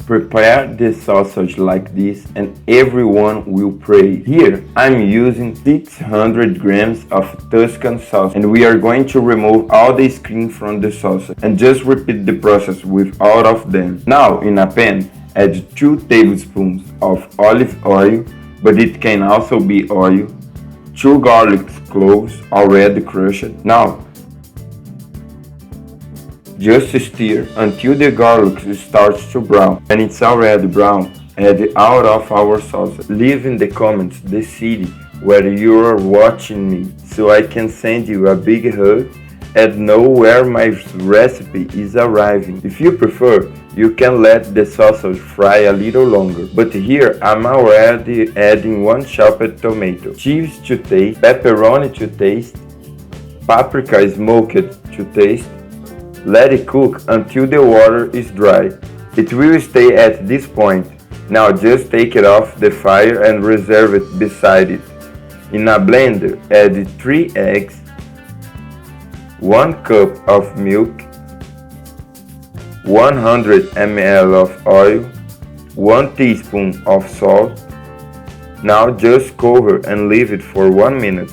Prepare the sausage like this and everyone will praise. Here I'm using 600 grams of Tuscan sauce and we are going to remove all the skin from the sausage and just repeat the process with all of them. Now in a pan, add 2 tablespoons of olive oil, but it can also be oil, 2 garlic cloves already crushed. Now just stir until the garlic starts to brown. When it's already brown, add out of our sauce. Leave in the comments the city where you are watching me so I can send you a big hug and know where my recipe is arriving. If you prefer, you can let the sausage fry a little longer. But here I'm already adding 1 chopped tomato, cheese to taste, pepperoni to taste, paprika smoked to taste. Let it cook until the water is dry. It will stay at this point. Now just take it off the fire and reserve it beside it. In a blender, add 3 eggs, 1 cup of milk, 100 ml of oil, 1 teaspoon of salt. Now just cover and leave it for 1 minute.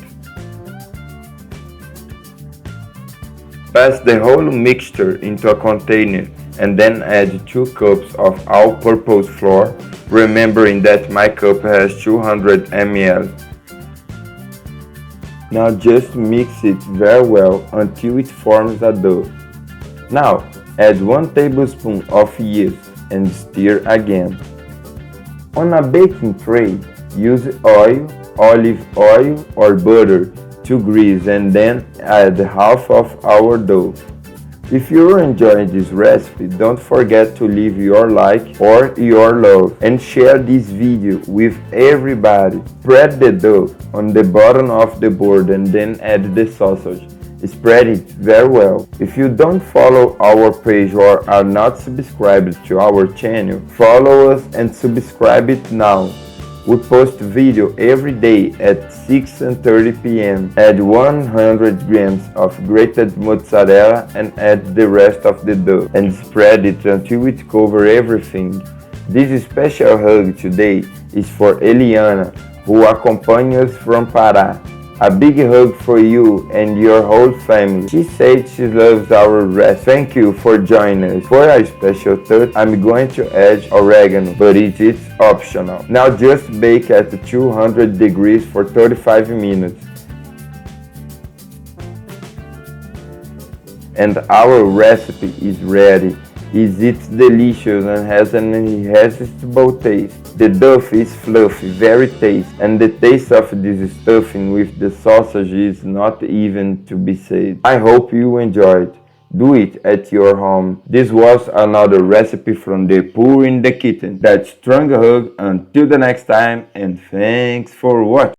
Pass the whole mixture into a container and then add 2 cups of all-purpose flour, remembering that my cup has 200 ml. Now just mix it very well until it forms a dough. Now add 1 tablespoon of yeast and stir again. On a baking tray, use oil, olive oil or butter to grease and then add half of our dough. If you're enjoying this recipe, don't forget to leave your like or your love and share this video with everybody. Spread the dough on the bottom of the board and then add the sausage. Spread it very well. If you don't follow our page or are not subscribed to our channel, follow us and subscribe it now. We post video every day at 6:30 p.m. Add 100 grams of grated mozzarella and add the rest of the dough and spread it until it covers everything. This special hug today is for Eliana, who accompanies us from Pará. A big hug for you and your whole family. She said she loves our recipe. Thank you for joining us. For a special touch, I'm going to add oregano, but it's optional. Now just bake at 200 degrees for 35 minutes. And our recipe is ready. It's delicious and has an irresistible taste. The dough is fluffy, very tasty, and the taste of this stuffing with the sausage is not even to be said. I hope you enjoyed. Do it at your home. This was another recipe from the Poo in the Kitchen. That strong hug until the next time, and thanks for watching.